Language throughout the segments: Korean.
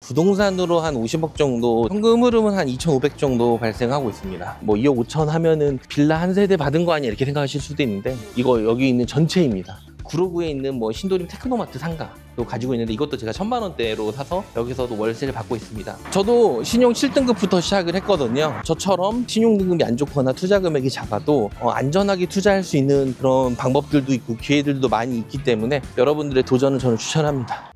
부동산으로 한 50억 정도, 현금 흐름은 한 2,500 정도 발생하고 있습니다. 뭐 2억 5천 하면은 빌라 한 세대 받은 거 아니야 이렇게 생각하실 수도 있는데, 이거 여기 있는 전체입니다. 구로구에 있는 뭐 신도림 테크노마트 상가도 가지고 있는데, 이것도 제가 1,000만 원대로 사서 여기서도 월세를 받고 있습니다. 저도 신용 7등급부터 시작을 했거든요. 저처럼 신용 등급이 안 좋거나 투자 금액이 작아도 안전하게 투자할 수 있는 그런 방법들도 있고 기회들도 많이 있기 때문에 여러분들의 도전을 저는 추천합니다.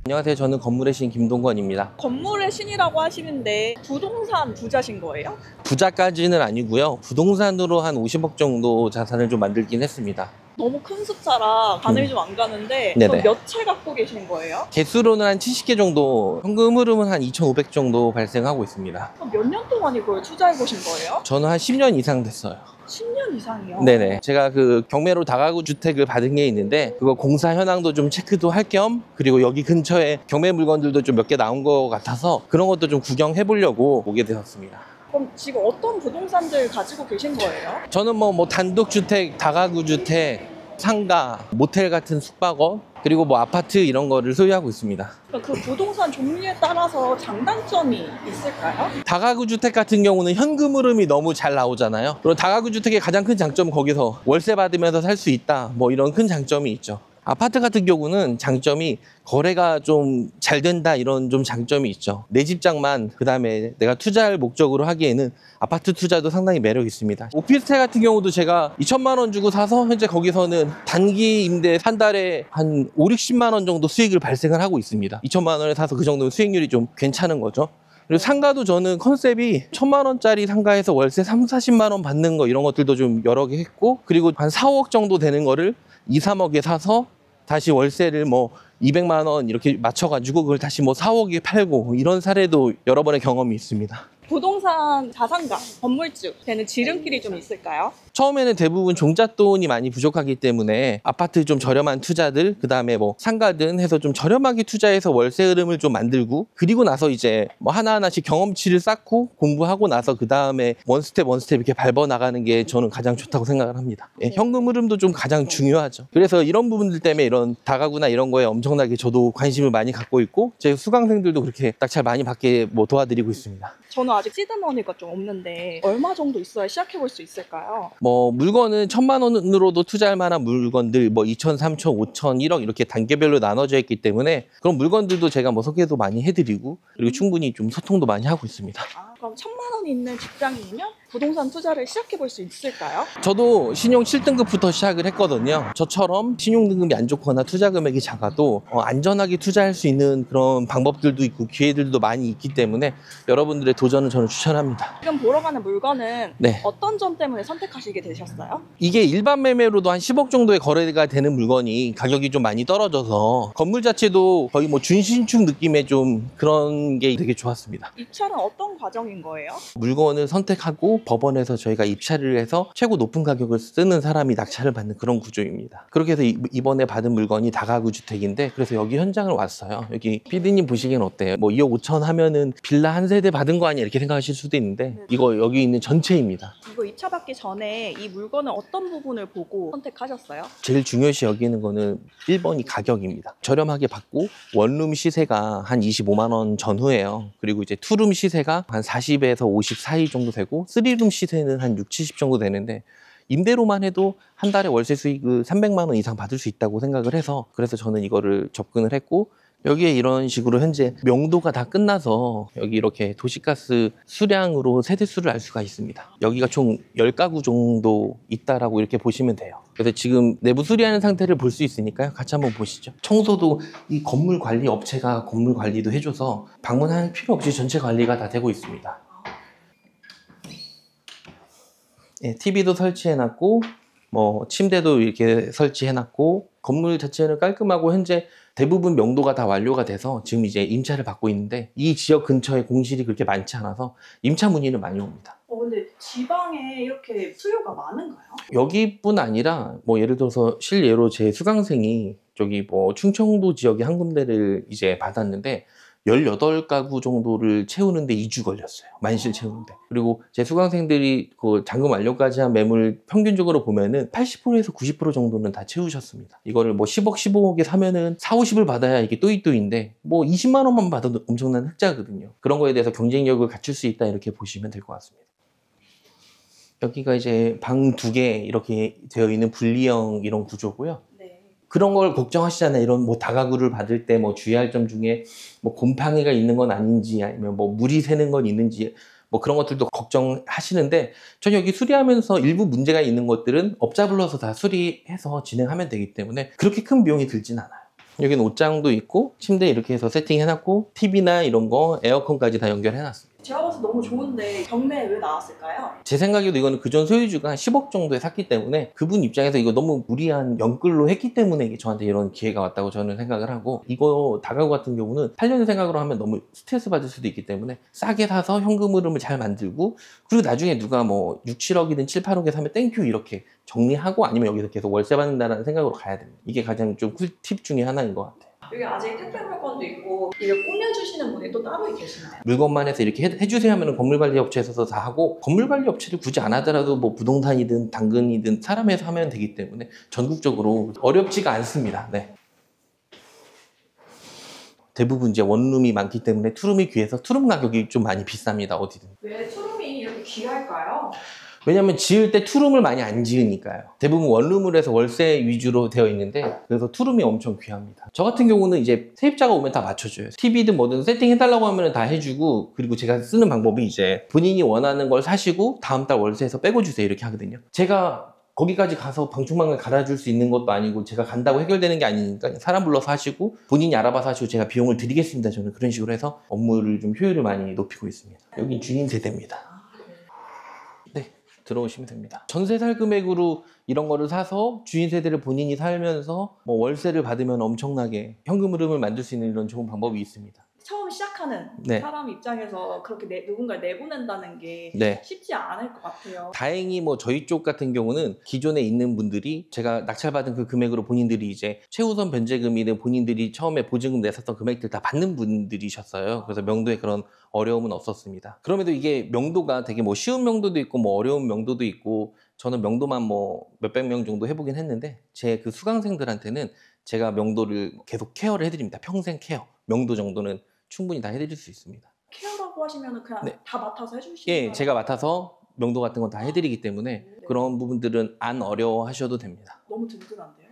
안녕하세요. 저는 건물의 신 김동건입니다. 건물의 신이라고 하시는데 부동산 부자신 거예요? 부자까지는 아니고요. 부동산으로 한 50억 정도 자산을 좀 만들긴 했습니다. 너무 큰 숫자라 가늠이 좀 안 가는데 네네. 몇 채 갖고 계신 거예요? 개수로는 한 70개 정도, 현금 흐름은 한 2,500 정도 발생하고 있습니다. 그럼 몇 년 동안 이걸 투자해 보신 거예요? 저는 한 10년 이상 됐어요. 10년 이상이요? 네네. 제가 그 경매로 다가구 주택을 받은 게 있는데, 그거 공사 현황도 좀 체크도 할 겸, 그리고 여기 근처에 경매 물건들도 좀 몇 개 나온 것 같아서 그런 것도 좀 구경해 보려고 오게 되었습니다. 그럼 지금 어떤 부동산들 가지고 계신 거예요? 저는 뭐 단독주택, 다가구 주택, 상가, 모텔 같은 숙박업, 그리고 뭐 아파트 이런 거를 소유하고 있습니다. 그 부동산 종류에 따라서 장단점이 있을까요? 다가구 주택 같은 경우는 현금 흐름이 너무 잘 나오잖아요. 그리고 다가구 주택의 가장 큰 장점은 거기서 월세 받으면서 살 수 있다, 뭐 이런 큰 장점이 있죠. 아파트 같은 경우는 장점이 거래가 좀 잘 된다, 이런 좀 장점이 있죠. 내 집장만 그다음에 내가 투자할 목적으로 하기에는 아파트 투자도 상당히 매력 있습니다. 오피스텔 같은 경우도 제가 2천만 원 주고 사서 현재 거기서는 단기 임대 한 달에 한 5, 60만 원 정도 수익을 발생을 하고 있습니다. 2천만 원에 사서 그 정도면 수익률이 좀 괜찮은 거죠. 그리고 상가도 저는 컨셉이 1,000만 원짜리 상가에서 월세 3, 40만 원 받는 거, 이런 것들도 좀 여러 개 했고, 그리고 한 4억 정도 되는 거를 2, 3억에 사서 다시 월세를 뭐 200만 원 이렇게 맞춰가지고 그걸 다시 뭐 4억에 팔고, 이런 사례도 여러 번의 경험이 있습니다. 부동산 자산가, 건물주 되는 지름길이 좀 있을까요? 처음에는 대부분 종잣돈이 많이 부족하기 때문에 아파트 좀 저렴한 투자들, 그 다음에 뭐 상가든 해서 좀 저렴하게 투자해서 월세 흐름을 좀 만들고, 그리고 나서 이제 뭐 하나하나씩 경험치를 쌓고 공부하고 나서 그 다음에 원스텝 이렇게 밟아 나가는 게 저는 가장 좋다고 생각을 합니다. 예, 현금 흐름도 좀 가장 중요하죠. 그래서 이런 부분들 때문에 이런 다가구나 이런 거에 엄청나게 저도 관심을 많이 갖고 있고, 제 수강생들도 그렇게 낙찰 많이 받게 뭐 도와드리고 있습니다. 저는 아직 시드머니가 좀 없는데 얼마 정도 있어야 시작해 볼 수 있을까요? 뭐 물건은 1,000만 원으로도 투자할 만한 물건들, 뭐 2천, 3천, 5천, 1억 이렇게 단계별로 나눠져 있기 때문에 그런 물건들도 제가 뭐 소개도 많이 해드리고, 그리고 충분히 좀 소통도 많이 하고 있습니다. 그럼 1,000만 원이 있는 직장이면 부동산 투자를 시작해 볼 수 있을까요? 저도 신용 7등급부터 시작을 했거든요. 저처럼 신용 등급이 안 좋거나 투자 금액이 작아도 안전하게 투자할 수 있는 그런 방법들도 있고 기회들도 많이 있기 때문에 여러분들의 도전을 저는 추천합니다. 지금 보러 가는 물건은 네. 어떤 점 때문에 선택하시게 되셨어요? 이게 일반 매매로도 한 10억 정도의 거래가 되는 물건이 가격이 좀 많이 떨어져서 건물 자체도 거의 뭐 준신축 느낌의 좀 그런 게 되게 좋았습니다. 입찰은 어떤 과정인 거예요? 물건을 선택하고 법원에서 저희가 입찰을 해서 최고 높은 가격을 쓰는 사람이 낙찰을 받는 그런 구조입니다. 그렇게 해서 이번에 받은 물건이 다가구 주택인데, 그래서 여기 현장을 왔어요. 여기 PD님 보시기엔 어때요? 뭐 2억 5천 하면은 빌라 한 세대 받은 거 아니야 이렇게 생각하실 수도 있는데, 이거 여기 있는 전체입니다. 이거 입찰받기 전에 이 물건을 어떤 부분을 보고 선택하셨어요? 제일 중요시 여기는 거는 1번이 가격입니다. 저렴하게 받고 원룸 시세가 한 25만 원 전후예요. 그리고 이제 투룸 시세가 한 40에서 50 사이 정도 되고, 3룸 시세는 한 6, 70 정도 되는데, 임대로만 해도 한 달에 월세 수익을 300만 원 이상 받을 수 있다고 생각을 해서, 그래서 저는 이거를 접근을 했고, 여기에 이런 식으로 현재 명도가 다 끝나서 여기 이렇게 도시가스 수량으로 세대수를 알 수가 있습니다. 여기가 총 10가구 정도 있다라고 이렇게 보시면 돼요. 그래서 지금 내부 수리하는 상태를 볼 수 있으니까요. 같이 한번 보시죠. 청소도 이 건물 관리 업체가 건물 관리도 해줘서 방문할 필요 없이 전체 관리가 다 되고 있습니다. 네, TV도 설치해놨고, 뭐 침대도 이렇게 설치해놨고, 건물 자체는 깔끔하고 현재 대부분 명도가 다 완료가 돼서 지금 이제 임차를 받고 있는데, 이 지역 근처에 공실이 그렇게 많지 않아서 임차 문의는 많이 옵니다. 근데 지방에 이렇게 수요가 많은가요? 여기뿐 아니라 뭐 예를 들어서 실예로 제 수강생이 저기 뭐 충청도 지역에 한 군데를 이제 받았는데, 18가구 정도를 채우는데 2주 걸렸어요. 만실 채우는데. 그리고 제 수강생들이 그 잔금 완료까지 한 매물 평균적으로 보면은 80%에서 90% 정도는 다 채우셨습니다. 이거를 뭐 10억, 15억에 사면은 4, 50을 받아야 이게 또이또이인데 뭐 20만 원만 받아도 엄청난 흑자거든요. 그런 거에 대해서 경쟁력을 갖출 수 있다 이렇게 보시면 될 것 같습니다. 여기가 이제 방 2개 이렇게 되어 있는 분리형 이런 구조고요. 네. 그런 걸 걱정하시잖아요. 이런 뭐 다가구를 받을 때 뭐 주의할 점 중에 뭐 곰팡이가 있는 건 아닌지 아니면 뭐 물이 새는 건 있는지 뭐 그런 것들도 걱정하시는데 전 여기 수리하면서 일부 문제가 있는 것들은 업자 불러서 다 수리해서 진행하면 되기 때문에 그렇게 큰 비용이 들진 않아요. 여기는 옷장도 있고 침대 이렇게 해서 세팅해놨고 TV나 이런 거 에어컨까지 다 연결해놨습니다. 제가 봐서 너무 좋은데 경매에 왜 나왔을까요? 제 생각에도 이거는 그전 소유주가 한 10억 정도에 샀기 때문에 그분 입장에서 이거 너무 무리한 연끌로 했기 때문에 이게 저한테 이런 기회가 왔다고 저는 생각을 하고 이거 다가구 같은 경우는 8년 생각으로 하면 너무 스트레스 받을 수도 있기 때문에 싸게 사서 현금 흐름을 잘 만들고 그리고 나중에 누가 뭐 6, 7억이든 7, 8억에 사면 땡큐 이렇게 정리하고 아니면 여기서 계속 월세 받는다는 생각으로 가야 됩니다. 이게 가장 좀 꿀팁 중에 하나인 것 같아요. 여기 아직 택배 물건도 있고 이걸 꾸며주시는 분이 또 따로 계시나요? 물건만 해서 이렇게 해주세요 하면 건물관리업체에서도 다 하고 건물관리업체를 굳이 안 하더라도 뭐 부동산이든 당근이든 사람에서 하면 되기 때문에 전국적으로 어렵지가 않습니다. 네. 대부분 이제 원룸이 많기 때문에 투룸이 귀해서 투룸 가격이 좀 많이 비쌉니다. 어디든. 왜 투룸이 이렇게 귀할까요? 왜냐면 지을 때 투룸을 많이 안 지으니까요. 대부분 원룸을 해서 월세 위주로 되어 있는데 그래서 투룸이 엄청 귀합니다. 저 같은 경우는 이제 세입자가 오면 다 맞춰줘요. TV든 뭐든 세팅해달라고 하면 다 해주고 그리고 제가 쓰는 방법이 이제 본인이 원하는 걸 사시고 다음 달 월세에서 빼고 주세요 이렇게 하거든요. 제가 거기까지 가서 방충망을 갈아줄 수 있는 것도 아니고 제가 간다고 해결되는 게 아니니까 사람 불러서 하시고 본인이 알아봐서 하시고 제가 비용을 드리겠습니다. 저는 그런 식으로 해서 업무를 좀 효율을 많이 높이고 있습니다. 여긴 주인 세대입니다. 들어오시면 됩니다. 전세 살 금액으로 이런 거를 사서 주인 세대를 본인이 살면서 뭐 월세를 받으면 엄청나게 현금 흐름을 만들 수 있는 이런 좋은 방법이 있습니다. 처음 시작하는 네. 사람 입장에서 그렇게 누군가를 내보낸다는 게 네. 쉽지 않을 것 같아요. 다행히 뭐 저희 쪽 같은 경우는 기존에 있는 분들이 제가 낙찰받은 그 금액으로 본인들이 이제 최우선 변제금이든 본인들이 처음에 보증금 냈었던 금액들 다 받는 분들이셨어요. 그래서 명도에 그런 어려움은 없었습니다. 그럼에도 이게 명도가 되게 뭐 쉬운 명도도 있고 뭐 어려운 명도도 있고 저는 명도만 뭐 몇백 명 정도 해보긴 했는데 제 그 수강생들한테는 제가 명도를 계속 케어를 해드립니다. 평생 케어. 명도 정도는 충분히 다 해드릴 수 있습니다. 케어라고 하시면 그냥 네. 다 맡아서 해주시는 예, 거예요? 제가 맡아서 명도 같은 건 다 해드리기 때문에 네. 그런 부분들은 안 어려워하셔도 됩니다. 너무 든든한데요?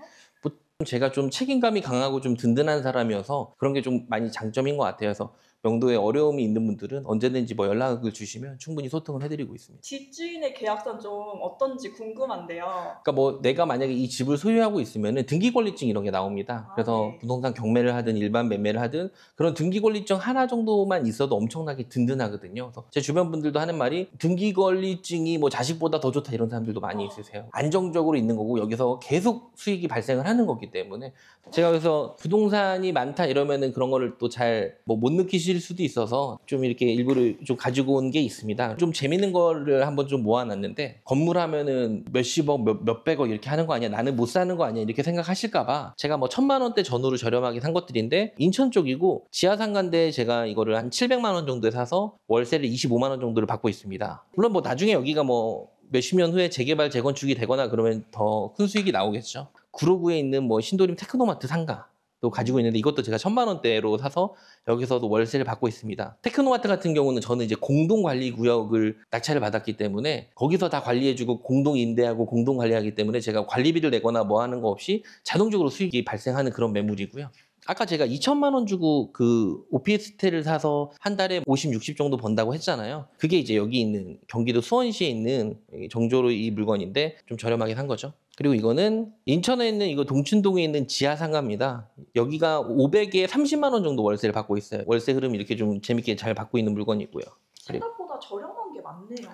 제가 좀 책임감이 강하고 좀 든든한 사람이어서 그런 게 좀 많이 장점인 것 같아요. 그래서 명도에 어려움이 있는 분들은 언제든지 뭐 연락을 주시면 충분히 소통을 해드리고 있습니다. 집주인의 계약서는 좀 어떤지 궁금한데요. 그러니까 뭐 내가 만약에 이 집을 소유하고 있으면은 등기권리증 이런 게 나옵니다. 그래서 네. 부동산 경매를 하든 일반 매매를 하든 그런 등기권리증 하나 정도만 있어도 엄청나게 든든하거든요. 그래서 제 주변 분들도 하는 말이 등기권리증이 뭐 자식보다 더 좋다 이런 사람들도 많이 있으세요. 안정적으로 있는 거고 여기서 계속 수익이 발생을 하는 거기 때문에 제가 그래서 부동산이 많다 이러면은 그런 거를 또 잘 뭐 못 느끼실 수도 있어서 좀 이렇게 일부러 좀 가지고 온 게 있습니다. 좀 재밌는 거를 한번 좀 모아놨는데 건물 하면은 몇십억, 몇백억 이렇게 하는 거 아니야? 나는 못 사는 거 아니야? 이렇게 생각하실까봐 제가 뭐 1,000만 원대 전후로 저렴하게 산 것들인데 인천 쪽이고 지하상가인데 제가 이거를 한 700만 원 정도에 사서 월세를 25만 원 정도를 받고 있습니다. 물론 뭐 나중에 여기가 뭐 몇십 년 후에 재개발, 재건축이 되거나 그러면 더 큰 수익이 나오겠죠. 구로구에 있는 뭐 신도림 테크노마트 상가도 가지고 있는데 이것도 제가 1,000만 원대로 사서 여기서도 월세를 받고 있습니다. 테크노마트 같은 경우는 저는 이제 공동관리구역을 낙찰을 받았기 때문에 거기서 다 관리해주고 공동임대하고 공동관리하기 때문에 제가 관리비를 내거나 뭐 하는 거 없이 자동적으로 수익이 발생하는 그런 매물이고요. 아까 제가 2,000만 원 주고 그 오피스텔을 사서 한 달에 50, 60 정도 번다고 했잖아요. 그게 이제 여기 있는 경기도 수원시에 있는 정조로 이 물건인데 좀 저렴하게 산 거죠. 그리고 이거는 인천에 있는 이거 동춘동에 있는 지하상가입니다. 여기가 500에 30만 원 정도 월세를 받고 있어요. 월세 흐름이 이렇게 좀 재밌게 잘 받고 있는 물건이고요. 생각보다 저렴한 게 많네요.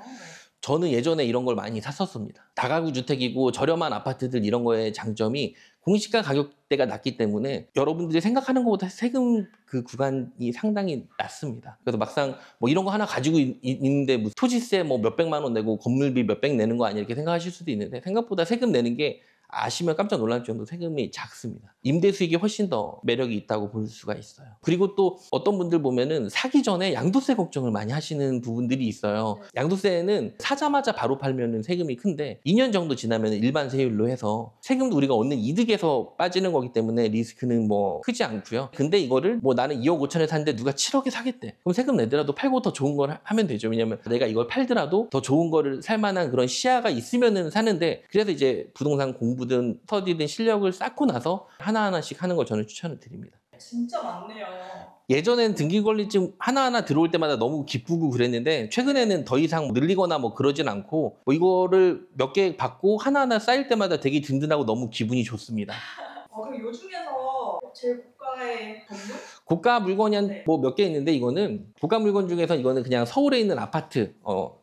저는 예전에 이런 걸 많이 샀었습니다. 다가구 주택이고 저렴한 아파트들 이런 거의 장점이 공시가 가격대가 낮기 때문에 여러분들이 생각하는 것보다 세금 그 구간이 상당히 낮습니다. 그래서 막상 뭐 이런 거 하나 가지고 있는데 뭐 토지세 뭐 몇백만 원 내고 건물비 몇백 내는 거 아니야 이렇게 생각하실 수도 있는데 생각보다 세금 내는 게 아시면 깜짝 놀랄 정도 세금이 작습니다. 임대 수익이 훨씬 더 매력이 있다고 볼 수가 있어요. 그리고 또 어떤 분들 보면은 사기 전에 양도세 걱정을 많이 하시는 부분들이 있어요. 양도세는 사자마자 바로 팔면은 세금이 큰데 2년 정도 지나면 일반 세율로 해서 세금도 우리가 얻는 이득에서 빠지는 거기 때문에 리스크는 뭐 크지 않고요. 근데 이거를 뭐 나는 2억 5천에 샀는데 누가 7억에 사겠대. 그럼 세금 내더라도 팔고 더 좋은 걸 하면 되죠. 왜냐면 내가 이걸 팔더라도 더 좋은 거를 살 만한 그런 시야가 있으면은 사는데, 그래서 이제 부동산 공부든 스터디든 실력을 쌓고 나서 하나하나씩 하는 걸 저는 추천을 드립니다. 진짜 많네요. 예전엔 등기권리증 하나하나 들어올 때마다 너무 기쁘고 그랬는데 최근에는 더 이상 늘리거나 뭐 그러진 않고 뭐 이거를 몇 개 받고 하나하나 쌓일 때마다 되게 든든하고 너무 기분이 좋습니다. 그럼 요 중에서 제일 고가의 건물? 고가 물건이 한 네. 뭐 몇 개 있는데, 이거는 고가 물건 중에서 이거는 그냥 서울에 있는 아파트,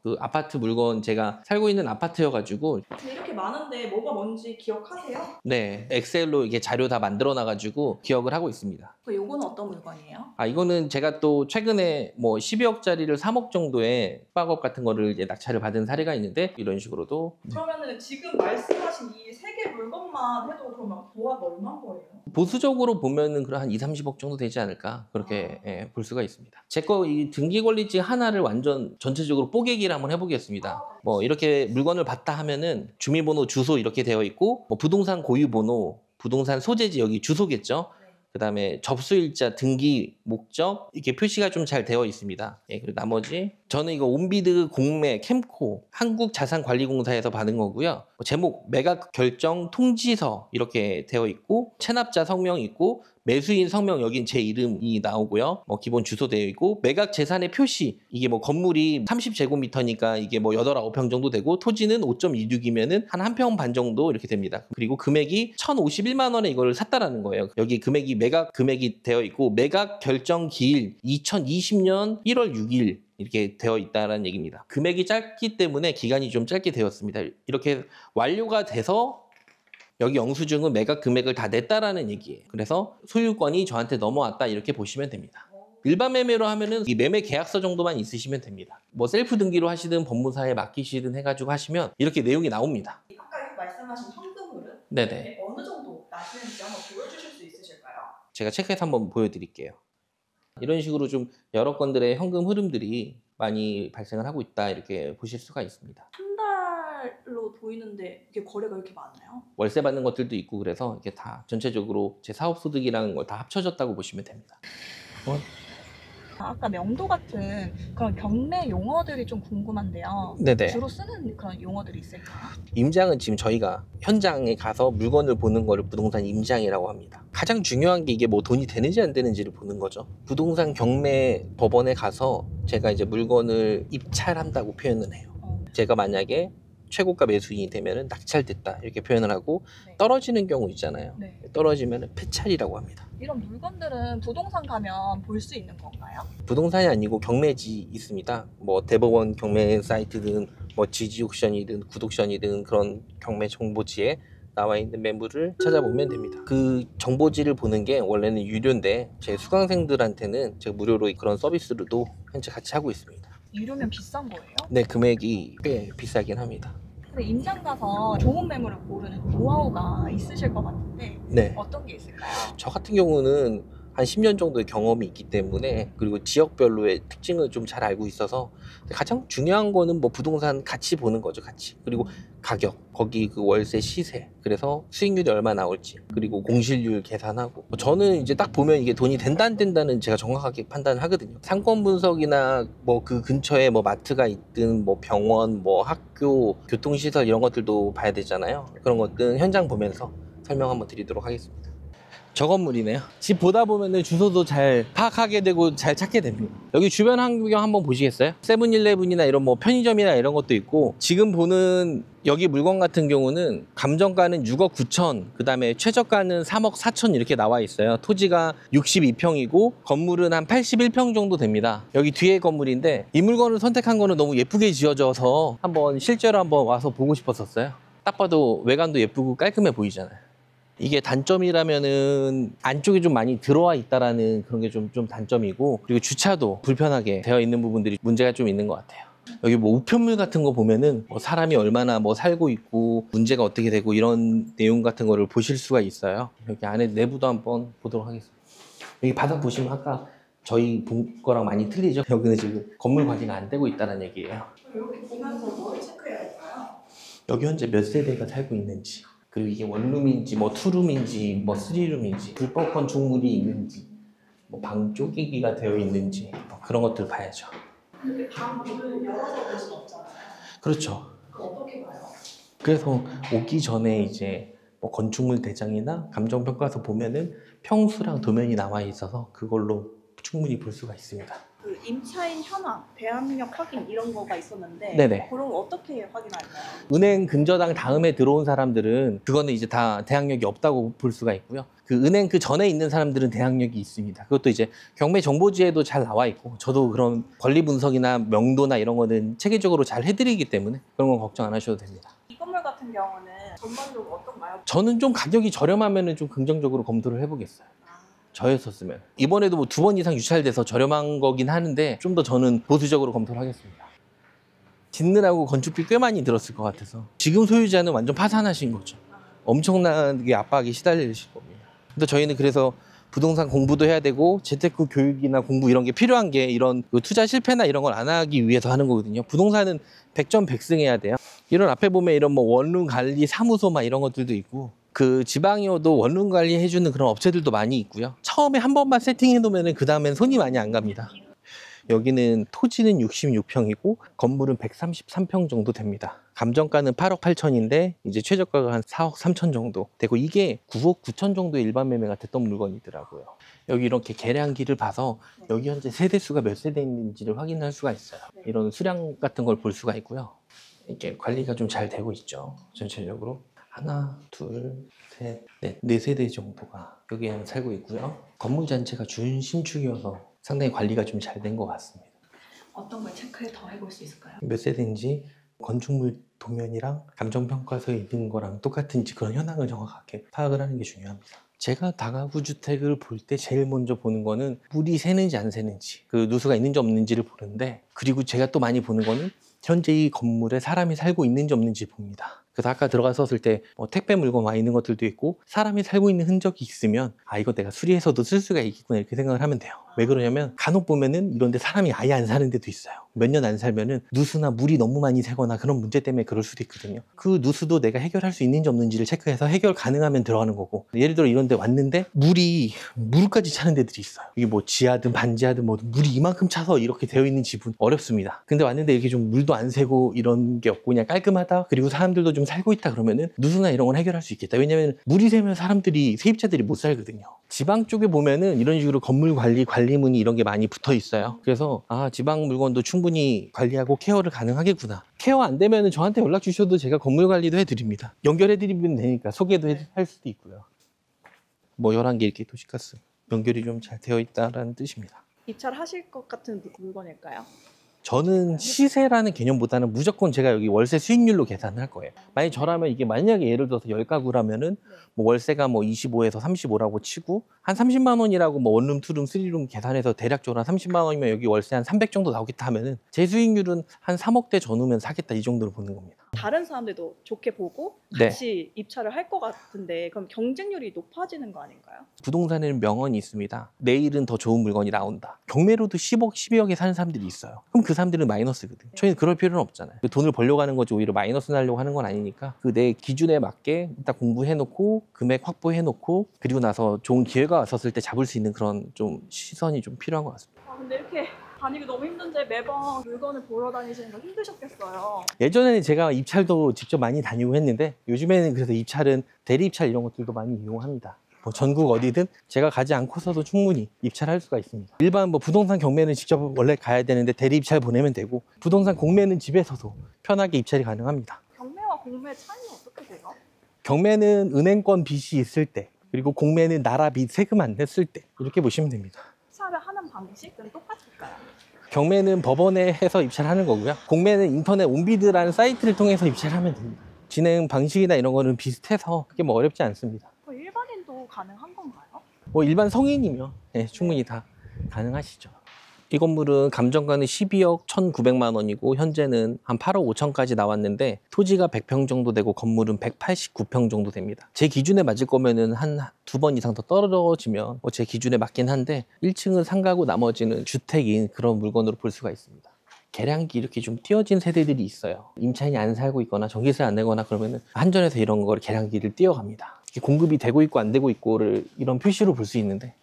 그 아파트 물건, 제가 살고 있는 아파트여가지고 근데 이렇게 많은데 뭐가 뭔지 기억하세요? 네, 엑셀로 이게 자료 다 만들어 놔가지고 기억을 하고 있습니다. 요거는 어떤 물건이에요? 이거는 제가 또 최근에 뭐 12억짜리를 3억 정도의 숙박업 같은 거를 이제 낙찰을 받은 사례가 있는데, 이런 식으로도 그러면은 지금 말씀하신 이 세 개 물건만 해도 그러면 보합 얼마인 거예요? 보수적으로 보면은 그런 한 2, 30억 정도 되지 않을까, 그렇게 예, 볼 수가 있습니다. 제 거 이 등기권리증 하나를 완전 전체적으로 뽀개기를 한번 해보겠습니다. 뭐 이렇게 물건을 봤다 하면은 주민번호, 주소 이렇게 되어 있고, 뭐 부동산 고유번호, 부동산 소재지 여기 주소겠죠. 그 다음에 접수일자, 등기, 목적 이렇게 표시가 좀 잘 되어 있습니다. 예, 그리고 나머지 저는 이거 온비드, 공매, 캠코, 한국자산관리공사에서 받은 거고요. 제목, 매각 결정 통지서 이렇게 되어 있고, 체납자 성명 있고, 매수인 성명, 여긴 제 이름이 나오고요. 기본 주소 되어 있고, 매각 재산의 표시, 이게 뭐 건물이 30제곱미터니까 이게 뭐 8, 9평 정도 되고, 토지는 5.26이면은 한 평 반 정도 이렇게 됩니다. 그리고 금액이 1,051만 원에 이걸 샀다라는 거예요. 여기 금액이 매각 금액이 되어 있고, 매각 결정 기일 2020년 1월 6일 이렇게 되어 있다는 얘기입니다. 금액이 짧기 때문에 기간이 좀 짧게 되었습니다. 이렇게 완료가 돼서 여기 영수증은 매각 금액을 다 냈다라는 얘기예요. 그래서 소유권이 저한테 넘어왔다, 이렇게 보시면 됩니다. 일반 매매로 하면은 이 매매 계약서 정도만 있으시면 됩니다. 뭐 셀프 등기로 하시든 법무사에 맡기시든 해가지고 하시면 이렇게 내용이 나옵니다. 아까 말씀하신 현금흐름? 네네. 어느 정도 나시는지 한번 보여주실 수 있으실까요? 제가 체크해서 한번 보여드릴게요. 이런 식으로 좀 여러 건들의 현금 흐름들이 많이 발생을 하고 있다, 이렇게 보실 수가 있습니다. 한 달로 보이는데 이게 거래가 이렇게 많아요? 월세 받는 것들도 있고, 그래서 이게 다 전체적으로 제 사업소득이라는 걸 다 합쳐졌다고 보시면 됩니다. 아까 명도 같은 그런 경매 용어들이 좀 궁금한데요. 네네. 주로 쓰는 그런 용어들이 있을까요? 임장은 지금 저희가 현장에 가서 물건을 보는 거를 부동산 임장이라고 합니다. 가장 중요한 게 이게 뭐 돈이 되는지 안 되는지를 보는 거죠. 부동산 경매 법원에 가서 제가 이제 물건을 입찰한다고 표현을 해요. 제가 만약에 최고가 매수인이 되면은 낙찰됐다, 이렇게 표현을 하고, 네. 떨어지는 경우 있잖아요. 네. 떨어지면은 폐찰이라고 합니다. 이런 물건들은 부동산 가면 볼 수 있는 건가요? 부동산이 아니고 경매지 있습니다. 뭐 대법원 경매 사이트든 뭐 지지옥션이든 구독션이든 그런 경매 정보지에 나와 있는 매물을 찾아보면 됩니다. 그 정보지를 보는 게 원래는 유료인데, 제 수강생들한테는 제가 무료로 그런 서비스로도 현재 같이 하고 있습니다. 유료면 비싼 거예요? 네, 금액이 꽤 비싸긴 합니다. 근데 임장 가서 좋은 매물을 고르는 노하우가 있으실 것 같은데 네, 어떤 게 있을까요? 저 같은 경우는 한 10년 정도의 경험이 있기 때문에, 그리고 지역별로의 특징을 좀 잘 알고 있어서, 가장 중요한 거는 뭐 부동산 가치 보는 거죠, 가치. 그리고 가격, 거기 그 월세 시세, 그래서 수익률이 얼마 나올지, 그리고 공실률 계산하고. 저는 이제 딱 보면 이게 돈이 된다 안 된다는 제가 정확하게 판단을 하거든요. 상권 분석이나 뭐 그 근처에 뭐 마트가 있든 뭐 병원, 뭐 학교, 교통시설 이런 것들도 봐야 되잖아요. 그런 것들은 현장 보면서 설명 한번 드리도록 하겠습니다. 저 건물이네요. 집 보다 보면은 주소도 잘 파악하게 되고 잘 찾게 됩니다. 여기 주변 환경 한번 보시겠어요? 세븐일레븐이나 이런 뭐 편의점이나 이런 것도 있고, 지금 보는 여기 물건 같은 경우는 감정가는 6억 9천, 그 다음에 최저가는 3억 4천 이렇게 나와 있어요. 토지가 62평이고 건물은 한 81평 정도 됩니다. 여기 뒤에 건물인데, 이 물건을 선택한 거는 너무 예쁘게 지어져서 한번 실제로 한번 와서 보고 싶었었어요. 딱 봐도 외관도 예쁘고 깔끔해 보이잖아요. 이게 단점이라면은 안쪽에 좀 많이 들어와 있다라는 그런 게 좀 단점이고, 그리고 주차도 불편하게 되어 있는 부분들이 문제가 좀 있는 것 같아요. 여기 뭐 우편물 같은 거 보면은 뭐 사람이 얼마나 뭐 살고 있고 문제가 어떻게 되고 이런 내용 같은 거를 보실 수가 있어요. 여기 안에 내부도 한번 보도록 하겠습니다. 여기 바닥 보시면 아까 저희 본 거랑 많이 틀리죠? 여기는 지금 건물 관리가 안 되고 있다는 얘기예요. 여기 보면서 뭘 체크해야 할까요? 여기 현재 몇 세대가 살고 있는지, 그리고 이게 원룸인지 뭐 투룸인지 뭐 쓰리룸인지, 불법 건축물이 있는지, 뭐 방 쪼개기가 되어 있는지 뭐 그런 것들 봐야죠. 근데 방 문을 열어서 볼 수 없잖아요. 그렇죠. 그거 어떻게 봐요? 그래서 오기 전에 이제 뭐 건축물 대장이나 감정평가서 보면은 평수랑 도면이 나와 있어서 그걸로 충분히 볼 수가 있습니다. 그 임차인 현황, 대항력 확인 이런 거가 있었는데 네네. 그런 거 어떻게 확인할까요? 은행 근저당 다음에 들어온 사람들은 그거는 이제 다 대항력이 없다고 볼 수가 있고요. 그 은행 그 전에 있는 사람들은 대항력이 있습니다. 그것도 이제 경매 정보지에도 잘 나와 있고, 저도 그런 권리 분석이나 명도나 이런 거는 체계적으로 잘 해드리기 때문에 그런 건 걱정 안 하셔도 됩니다. 이 건물 같은 경우는 전반적으로 어떤가요? 저는 좀 가격이 저렴하면은 좀 긍정적으로 검토를 해보겠어요. 저였었으면. 이번에도 뭐 2번 이상 유찰돼서 저렴한 거긴 하는데 좀 더 저는 보수적으로 검토를 하겠습니다. 짓느라고 건축비 꽤 많이 들었을 것 같아서 지금 소유자는 완전 파산하신 거죠. 엄청나게 압박이 시달리실 겁니다. 근데 저희는 그래서 부동산 공부도 해야 되고 재테크 교육이나 공부 이런 게 필요한 게 이런 그 투자 실패나 이런 걸 안 하기 위해서 하는 거거든요. 부동산은 백전백승해야 돼요. 이런 앞에 보면 이런 뭐 원룸 관리 사무소 막 이런 것들도 있고, 그 지방이어도 원룸 관리 해주는 그런 업체들도 많이 있고요. 처음에 한 번만 세팅해 놓으면 그 다음엔 손이 많이 안 갑니다. 여기는 토지는 66평이고 건물은 133평 정도 됩니다. 감정가는 8억 8천인데 이제 최저가가 한 4억 3천 정도 되고, 이게 9억 9천 정도 일반 매매가 됐던 물건이더라고요. 여기 이렇게 계량기를 봐서 여기 현재 세대수가 몇 세대 있는지를 확인할 수가 있어요. 이런 수량 같은 걸 볼 수가 있고요. 이렇게 관리가 좀 잘 되고 있죠. 전체적으로 하나, 둘, 셋, 넷, 네 세대 정도가 여기에 살고 있고요. 건물 자체가 준신축이어서 상당히 관리가 좀 잘 된 것 같습니다. 어떤 걸 체크해 더 해볼 수 있을까요? 몇 세대인지, 건축물 도면이랑 감정평가서에 있는 거랑 똑같은지 그런 현황을 정확하게 파악을 하는 게 중요합니다. 제가 다가구 주택을 볼 때 제일 먼저 보는 거는 물이 새는지 안 새는지, 그 누수가 있는지 없는지를 보는데, 그리고 제가 또 많이 보는 거는 현재 이 건물에 사람이 살고 있는지 없는지 봅니다. 그래서 아까 들어갔었을 때 뭐 택배 물건 와 있는 것들도 있고, 사람이 살고 있는 흔적이 있으면 아, 이거 내가 수리해서도 쓸 수가 있겠구나 이렇게 생각을 하면 돼요. 왜 그러냐면 간혹 보면은 이런 데 사람이 아예 안 사는 데도 있어요. 몇 년 안 살면은 누수나 물이 너무 많이 새거나 그런 문제 때문에 그럴 수도 있거든요. 그 누수도 내가 해결할 수 있는지 없는지를 체크해서 해결 가능하면 들어가는 거고, 예를 들어 이런 데 왔는데 물까지 차는 데들이 있어요. 이게 뭐 지하든 반지하든 뭐 물이 이만큼 차서 이렇게 되어 있는 집은 어렵습니다. 근데 왔는데 이렇게 좀 물도 안 새고 이런 게 없고 그냥 깔끔하다, 그리고 사람들도 좀 살고 있다 그러면은 누수나 이런 건 해결할 수 있겠다. 왜냐면 물이 새면 세입자들이 못 살거든요. 지방 쪽에 보면은 이런 식으로 건물 관리, 관리문이 이런 게 많이 붙어 있어요. 그래서 아, 지방 물건도 충분히 관리하고 케어를 가능하겠구나. 케어 안 되면은 저한테 연락 주셔도 제가 건물 관리도 해드립니다. 연결해드리면 되니까 소개도 할 수도 있고요. 뭐 11개 이렇게 도시가스 연결이 좀 잘 되어 있다라는 뜻입니다. 입찰하실 것 같은 물건일까요? 저는 시세라는 개념보다는 무조건 제가 여기 월세 수익률로 계산을 할 거예요. 만약에 저라면 이게 만약에 예를 들어서 10가구라면은 뭐 월세가 뭐 25에서 35라고 치고 한 30만 원이라고 뭐 원룸, 투룸, 쓰리룸 계산해서 대략적으로 한 30만 원이면 여기 월세 한 300 정도 나오겠다 하면은 제 수익률은 한 3억대 전후면 사겠다 이 정도로 보는 겁니다. 다른 사람들도 좋게 보고 네. 같이 입찰을 할 것 같은데 그럼 경쟁률이 높아지는 거 아닌가요? 부동산에는 명언이 있습니다. 내일은 더 좋은 물건이 나온다. 경매로도 10억, 12억에 사는 사람들이 있어요. 그럼 그 사람들은 마이너스거든요. 저희는 그럴 필요는 없잖아요. 돈을 벌려고 하는 거지 오히려 마이너스 나려고 하는 건 아니니까 그 내 기준에 맞게 일단 공부해놓고 금액 확보해놓고 그리고 나서 좋은 기회가 왔었을 때 잡을 수 있는 그런 좀 시선이 좀 필요한 것 같습니다. 아, 근데 이렇게 다니기 너무 힘든데 매번 물건을 보러 다니시는 거 힘드셨겠어요. 예전에는 제가 입찰도 직접 많이 다니고 했는데 요즘에는 그래서 입찰은 대리 입찰 이런 것들도 많이 이용합니다. 뭐 전국 어디든 제가 가지 않고서도 충분히 입찰할 수가 있습니다. 일반 뭐 부동산 경매는 직접 원래 가야 되는데 대리 입찰 보내면 되고, 부동산 공매는 집에서도 편하게 입찰이 가능합니다. 경매와 공매 차이는 어떻게 돼요? 경매는 은행권 빚이 있을 때, 그리고 공매는 나라 빚 세금 안 냈을 때 이렇게 보시면 됩니다. 입찰을 하는 방식은 똑같을까요? 경매는 법원에 해서 입찰하는 거고요. 공매는 인터넷 온비드라는 사이트를 통해서 입찰하면 됩니다. 진행 방식이나 이런 거는 비슷해서 그게 뭐 어렵지 않습니다. 일반인도 가능한 건가요? 뭐 일반 성인이면 네, 충분히 다 가능하시죠. 이 건물은 감정가는 12억 1,900만 원이고 현재는 한 8억 5천까지 나왔는데 토지가 100평 정도 되고 건물은 189평 정도 됩니다. 제 기준에 맞을 거면은 한 두 번 이상 더 떨어지면 제 기준에 맞긴 한데 1층은 상가고 나머지는 주택인 그런 물건으로 볼 수가 있습니다. 계량기 이렇게 좀 띄어진 세대들이 있어요. 임차인이 안 살고 있거나 전기세 안 내거나 그러면은 한전에서 이런 걸 계량기를 띄어갑니다. 공급이 되고 있고 안 되고 있고를 이런 표시로 볼 수 있는데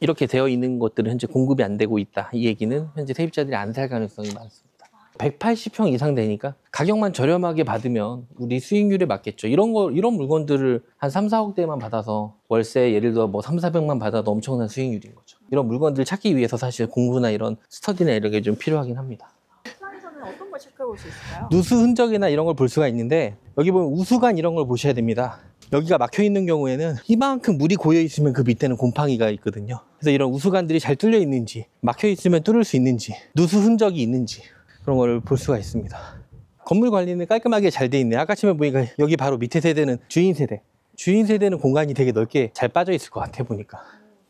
이렇게 되어 있는 것들은 현재 공급이 안 되고 있다. 이 얘기는 현재 세입자들이 안 살 가능성이 많습니다. 180평 이상 되니까 가격만 저렴하게 받으면 우리 수익률에 맞겠죠. 이런 물건들을 한 3, 4억대만 받아서 월세 예를 들어 뭐 3, 400만 받아도 엄청난 수익률인 거죠. 이런 물건들을 찾기 위해서 사실 공부나 이런 스터디나 이런 게 좀 필요하긴 합니다. 시장에서는 어떤 걸 체크해 볼 수 있을까요? 누수 흔적이나 이런 걸 볼 수가 있는데 여기 보면 우수관 이런 걸 보셔야 됩니다. 여기가 막혀 있는 경우에는 이만큼 물이 고여 있으면 그 밑에는 곰팡이가 있거든요. 그래서 이런 우수관들이 잘 뚫려 있는지, 막혀 있으면 뚫을 수 있는지, 누수 흔적이 있는지 그런 걸 볼 수가 있습니다. 건물 관리는 깔끔하게 잘 돼 있네요. 아까 처음에 보니까 여기 바로 밑에 세대는 주인 세대. 주인 세대는 공간이 되게 넓게 잘 빠져 있을 것 같아 보니까.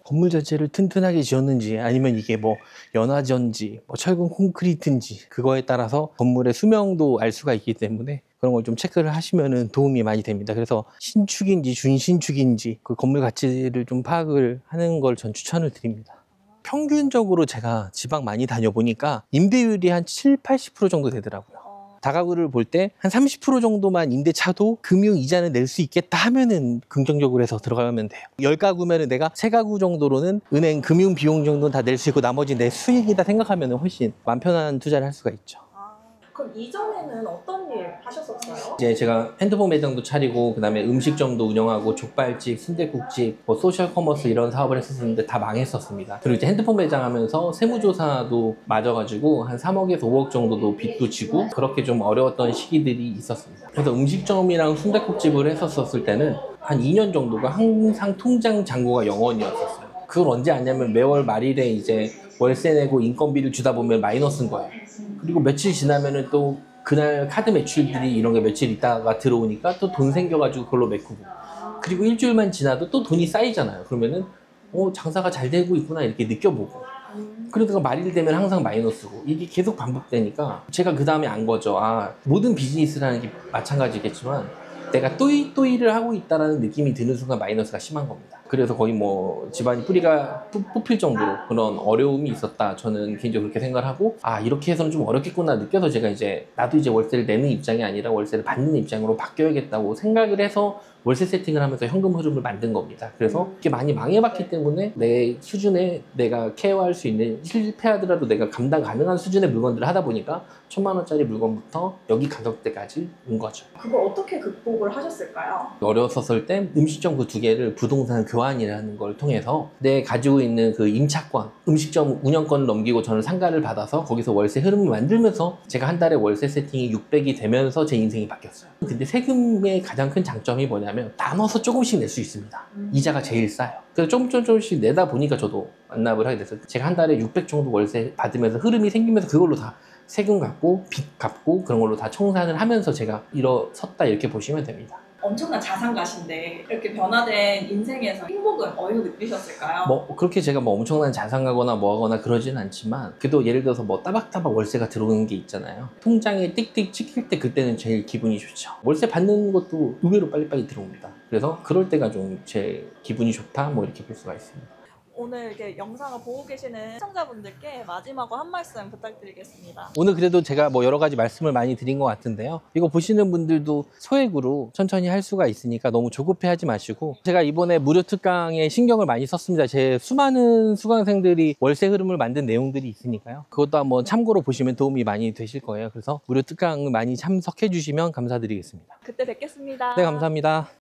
건물 자체를 튼튼하게 지었는지 아니면 이게 뭐 연화전지, 뭐 철근 콘크리트인지 그거에 따라서 건물의 수명도 알 수가 있기 때문에 그런 걸 좀 체크를 하시면 도움이 많이 됩니다. 그래서 신축인지 준신축인지 그 건물 가치를 좀 파악을 하는 걸 전 추천을 드립니다. 평균적으로 제가 지방 많이 다녀보니까 임대율이 한 7, 80% 정도 되더라고요. 다가구를 볼 때 한 30% 정도만 임대 차도 금융 이자는 낼 수 있겠다 하면은 긍정적으로 해서 들어가면 돼요. 10가구면은 내가 3가구 정도로는 은행 금융 비용 정도는 다 낼 수 있고 나머지 내 수익이다 생각하면 훨씬 마음 편한 투자를 할 수가 있죠. 그럼 이전에는 어떤 일 하셨었어요? 이제 제가 핸드폰 매장도 차리고 그다음에 음식점도 운영하고 족발집, 순댓국집, 뭐 소셜 커머스 이런 사업을 했었는데 다 망했었습니다. 그리고 이제 핸드폰 매장 하면서 세무조사도 맞아가지고 한 3억에서 5억 정도도 빚도 지고 그렇게 좀 어려웠던 시기들이 있었습니다. 그래서 음식점이랑 순댓국집을 했었을 때는 한 2년 정도가 항상 통장 잔고가 0원이었었어요. 그걸 언제 아냐면 매월 말일에 이제 월세 내고 인건비를 주다 보면 마이너스인 거예요. 그리고 며칠 지나면은 또 그날 카드 매출들이 이런 게 며칠 있다가 들어오니까 또 돈 생겨가지고 그걸로 메꾸고 그리고 일주일만 지나도 또 돈이 쌓이잖아요. 그러면은 장사가 잘 되고 있구나 이렇게 느껴보고 그러다가 말일 되면 항상 마이너스고 이게 계속 반복되니까 제가 그 다음에 안 거죠. 모든 비즈니스라는 게 마찬가지겠지만 내가 또이를 하고 있다는 느낌이 드는 순간 마이너스가 심한 겁니다. 그래서 거의 뭐 집안이 뿌리가 뽑힐 정도로 그런 어려움이 있었다. 저는 개인적으로 그렇게 생각을 하고 이렇게 해서는 좀 어렵겠구나 느껴서 제가 이제 나도 이제 월세를 내는 입장이 아니라 월세를 받는 입장으로 바뀌어야겠다고 생각을 해서 월세 세팅을 하면서 현금 흐름을 만든 겁니다. 그래서 이게 많이 망해봤기 때문에 내 수준에 내가 케어할 수 있는 실패하더라도 내가 감당 가능한 수준의 물건들을 하다 보니까 1,000만 원짜리 물건부터 여기 가격대까지 온 거죠. 그걸 어떻게 극복을 하셨을까요? 어려웠었을 때 음식점 그 2개를 부동산 교환이라는 걸 통해서 내 가지고 있는 그 임차권, 음식점 운영권을 넘기고 저는 상가를 받아서 거기서 월세 흐름을 만들면서 제가 한 달에 월세 세팅이 600이 되면서 제 인생이 바뀌었어요. 근데 세금의 가장 큰 장점이 뭐냐면 나눠서 조금씩 낼 수 있습니다. 이자가 제일 싸요. 그래서 조금씩 내다 보니까 저도 완납을 하게 됐어요. 제가 한 달에 600 정도 월세 받으면서 흐름이 생기면서 그걸로 다 세금 갚고 빚 갚고 그런 걸로 다 청산을 하면서 제가 일어섰다 이렇게 보시면 됩니다. 엄청난 자산가신데 이렇게 변화된 인생에서 행복은 어디서 느끼셨을까요? 뭐 그렇게 제가 뭐 엄청난 자산가거나 뭐하거나 그러지는 않지만 그래도 예를 들어서 뭐 따박따박 월세가 들어오는 게 있잖아요. 통장에 띡띡 찍힐 때 그때는 제일 기분이 좋죠. 월세 받는 것도 의외로 빨리빨리 들어옵니다. 그래서 그럴 때가 좀 제 기분이 좋다 뭐 이렇게 볼 수가 있습니다. 오늘 이렇게 영상을 보고 계시는 시청자분들께 마지막으로 한 말씀 부탁드리겠습니다. 오늘 그래도 제가 뭐 여러 가지 말씀을 많이 드린 것 같은데요. 이거 보시는 분들도 소액으로 천천히 할 수가 있으니까 너무 조급해 하지 마시고 제가 이번에 무료 특강에 신경을 많이 썼습니다. 제 수많은 수강생들이 월세 흐름을 만든 내용들이 있으니까요. 그것도 한번 참고로 보시면 도움이 많이 되실 거예요. 그래서 무료 특강을 많이 참석해 주시면 감사드리겠습니다. 그때 뵙겠습니다. 네, 감사합니다.